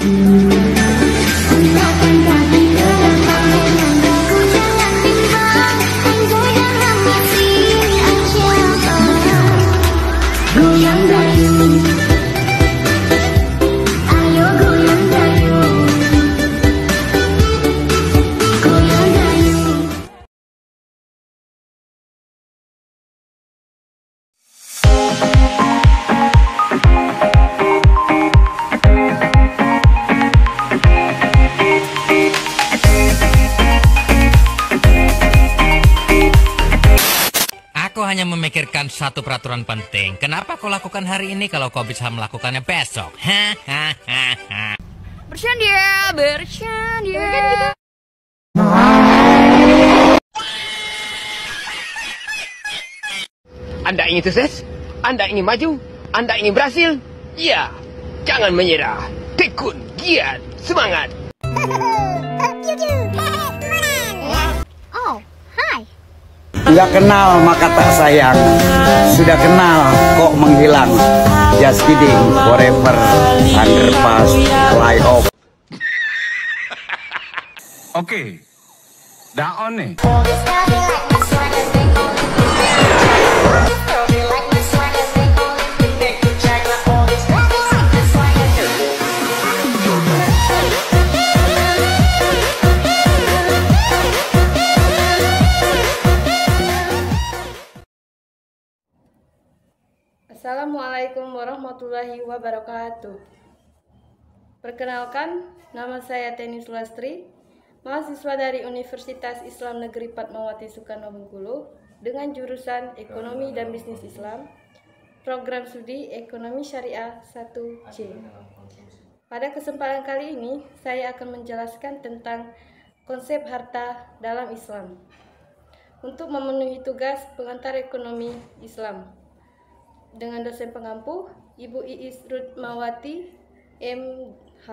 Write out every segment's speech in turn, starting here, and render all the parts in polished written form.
Angkatkan kaki ke depan, langkahku jangan bimbang, tengok dan hamasi ancaman. Goyang dayung, ayo goyang dayung, goyang dayung. Aku hanya memikirkan satu peraturan penting. Kenapa kau lakukan hari ini kalau kau bisa melakukannya besok? Bercanda, bercanda. Anda ingin sukses? Anda ingin maju? Anda ingin berhasil? Ya, jangan menyerah. Tekun, giat, semangat. Oh, hai. Sudah kenal maka tak sayang, sudah kenal kok menghilang. Just kidding, forever, underpass, flyover. Oke, dah on nih. Assalamualaikum warahmatullahi wabarakatuh. Perkenalkan, nama saya Teni Sulastri, mahasiswa dari Universitas Islam Negeri Fatmawati Soekarno Bengkulu dengan jurusan Ekonomi dan Bisnis Islam, program studi Ekonomi Syariah 1C. Pada kesempatan kali ini, saya akan menjelaskan tentang konsep harta dalam Islam untuk memenuhi tugas pengantar ekonomi Islam dengan dosen pengampu Ibu Iis Rutmawati MH.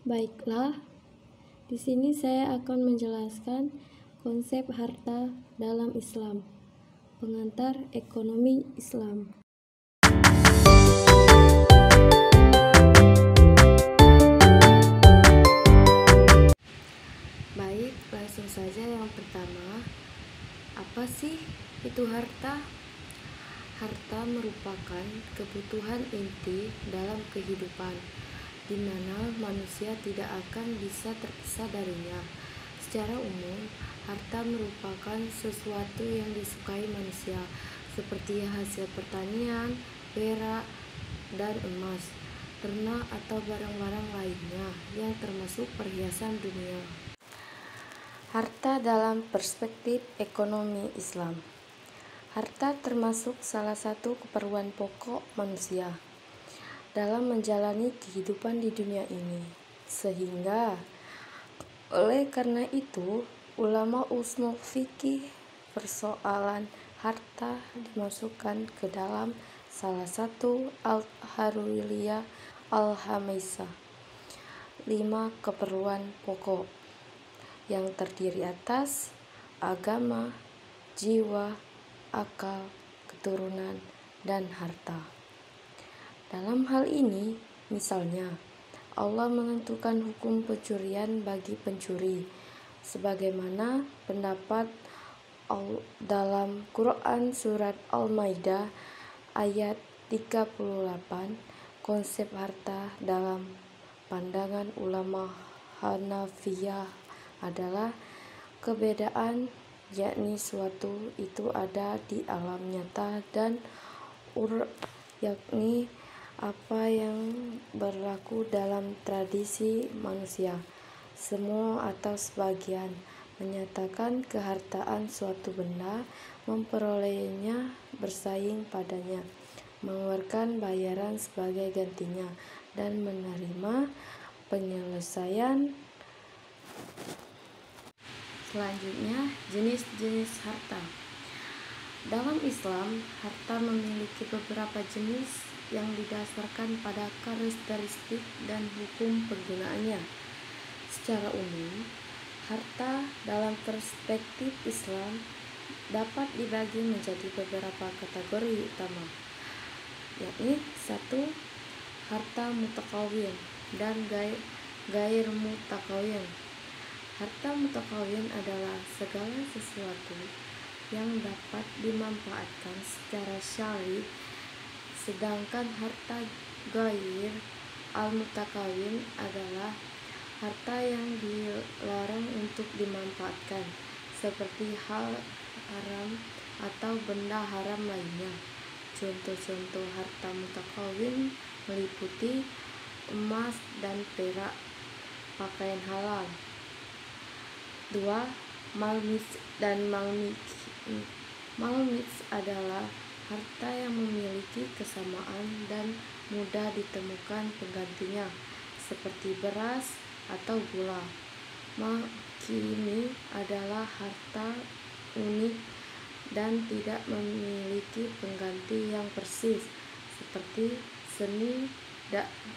Baiklah, di sini saya akan menjelaskan konsep harta dalam Islam, pengantar ekonomi Islam. Baik, langsung saja yang pertama. Apa sih itu harta? Harta merupakan kebutuhan inti dalam kehidupan, di mana manusia tidak akan bisa terpisah darinya. Secara umum, harta merupakan sesuatu yang disukai manusia, seperti hasil pertanian, perak, dan emas, ternak atau barang-barang lainnya yang termasuk perhiasan dunia. Harta dalam perspektif ekonomi Islam. Harta termasuk salah satu keperluan pokok manusia dalam menjalani kehidupan di dunia ini. Sehingga oleh karena itu, ulama usul fikih persoalan harta dimasukkan ke dalam salah satu Al-Harwiyah Al-Hamaisah, 5 keperluan pokok yang terdiri atas agama, jiwa, akal, keturunan, dan harta. Dalam hal ini, misalnya, Allah menentukan hukum pencurian bagi pencuri, sebagaimana pendapat dalam Quran Surat Al-Maidah ayat 38. Konsep harta dalam pandangan ulama Hanafiyah adalah kebedaan, yakni suatu itu ada di alam nyata, dan yakni apa yang berlaku dalam tradisi manusia. Semua atau sebagian menyatakan kehartaan suatu benda, memperolehnya, bersaing padanya, mengeluarkan bayaran sebagai gantinya, dan menerima penyelesaian. Selanjutnya, jenis-jenis harta. Dalam Islam, harta memiliki beberapa jenis yang didasarkan pada karakteristik dan hukum penggunaannya. Secara umum, harta dalam perspektif Islam dapat dibagi menjadi beberapa kategori utama, yakni 1. Harta mutakawin dan gair mutakawin. Harta mutakawin adalah segala sesuatu yang dapat dimanfaatkan secara syar'i, sedangkan harta gair al-mutakawin adalah harta yang dilarang untuk dimanfaatkan, seperti hal haram atau benda haram lainnya. Contoh-contoh harta mutakawin meliputi emas dan perak, pakaian halal. 2. Malmis dan malmis adalah harta yang memiliki kesamaan dan mudah ditemukan penggantinya, seperti beras atau gula. Makini adalah harta unik dan tidak memiliki pengganti yang persis, seperti seni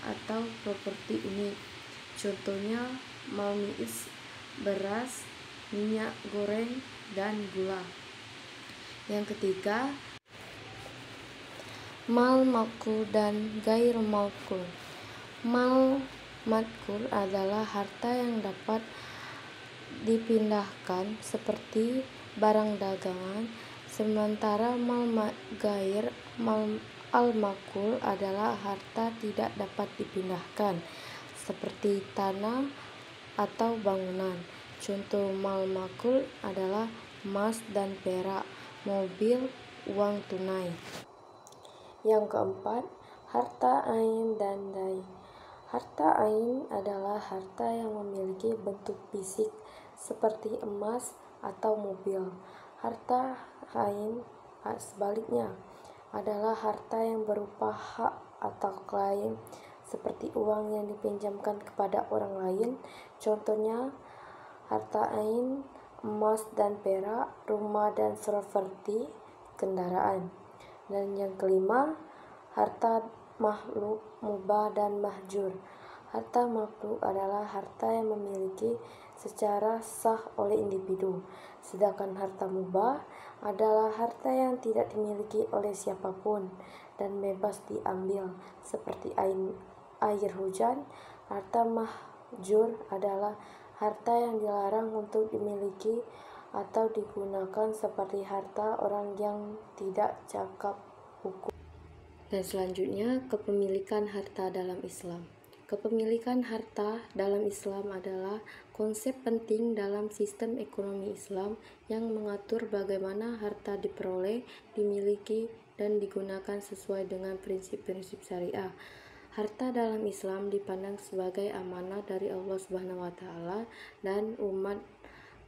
atau properti unik. Contohnya malmis, beras, minyak goreng, dan gula. Yang ketiga, mal makul dan gair makul. Mal makul adalah harta yang dapat dipindahkan seperti barang dagangan, sementara gair al-makul adalah harta tidak dapat dipindahkan seperti tanah atau bangunan. Contoh mal makul adalah emas dan perak, mobil, uang tunai. Yang keempat, harta ain dan dai. Harta ain adalah harta yang memiliki bentuk fisik seperti emas atau mobil. Harta ain sebaliknya adalah harta yang berupa hak atau klaim, seperti uang yang dipinjamkan kepada orang lain. Contohnya harta ain emas dan perak, rumah dan properti, kendaraan. Dan yang kelima, harta makhluk, mubah dan mahjur. Harta makhluk adalah harta yang memiliki secara sah oleh individu, sedangkan harta mubah adalah harta yang tidak dimiliki oleh siapapun dan bebas diambil, seperti air hujan. Harta mahjur adalah harta yang dilarang untuk dimiliki atau digunakan, seperti harta orang yang tidak cakap hukum. Dan selanjutnya, kepemilikan harta dalam Islam. Kepemilikan harta dalam Islam adalah konsep penting dalam sistem ekonomi Islam yang mengatur bagaimana harta diperoleh, dimiliki, dan digunakan sesuai dengan prinsip-prinsip syariah. Harta dalam Islam dipandang sebagai amanah dari Allah Subhanahu wa Ta'ala, dan umat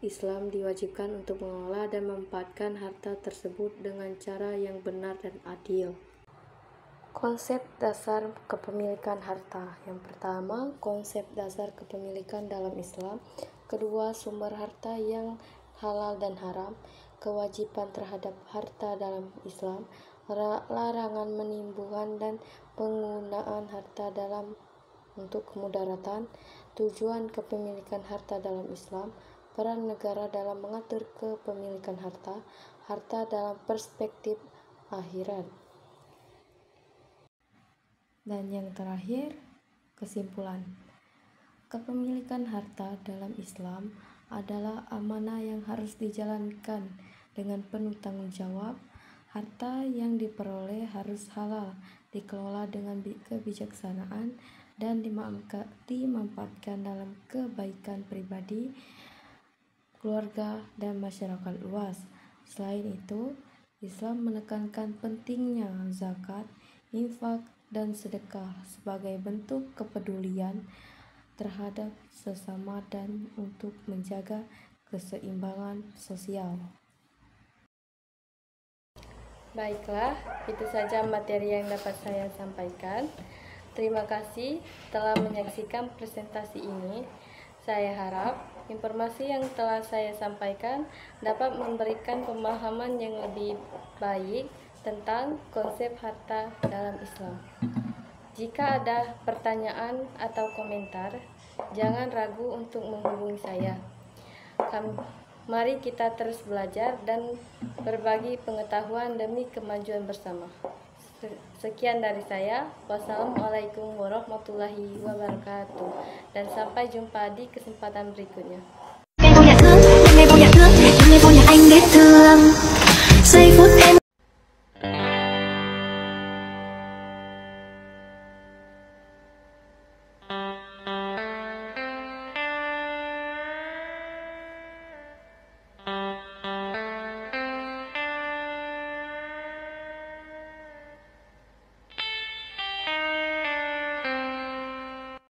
Islam diwajibkan untuk mengelola dan memanfaatkan harta tersebut dengan cara yang benar dan adil. Konsep dasar kepemilikan harta. Yang pertama, konsep dasar kepemilikan dalam Islam. Kedua, sumber harta yang halal dan haram. Kewajiban terhadap harta dalam Islam. Larangan menimbulkan dan penggunaan harta untuk kemudaratan. Tujuan kepemilikan harta dalam Islam. Peran negara dalam mengatur kepemilikan harta. Harta dalam perspektif akhirat. Dan yang terakhir, kesimpulan. Kepemilikan harta dalam Islam adalah amanah yang harus dijalankan dengan penuh tanggung jawab. Harta yang diperoleh harus halal, dikelola dengan kebijaksanaan, dan dimanfaatkan dalam kebaikan pribadi, keluarga, dan masyarakat luas. Selain itu, Islam menekankan pentingnya zakat, infak, dan sedekah sebagai bentuk kepedulian terhadap sesama dan untuk menjaga keseimbangan sosial. Baiklah, itu saja materi yang dapat saya sampaikan. Terima kasih telah menyaksikan presentasi ini. Saya harap informasi yang telah saya sampaikan dapat memberikan pemahaman yang lebih baik tentang konsep harta dalam Islam. Jika ada pertanyaan atau komentar, jangan ragu untuk menghubungi saya. Mari kita terus belajar dan berbagi pengetahuan demi kemajuan bersama. Sekian dari saya. Wassalamualaikum warahmatullahi wabarakatuh. Dan sampai jumpa di kesempatan berikutnya. Ngày vô nhà thương, ngày vô nhà thương, ngày vô nhà anh để thương. Giây phút em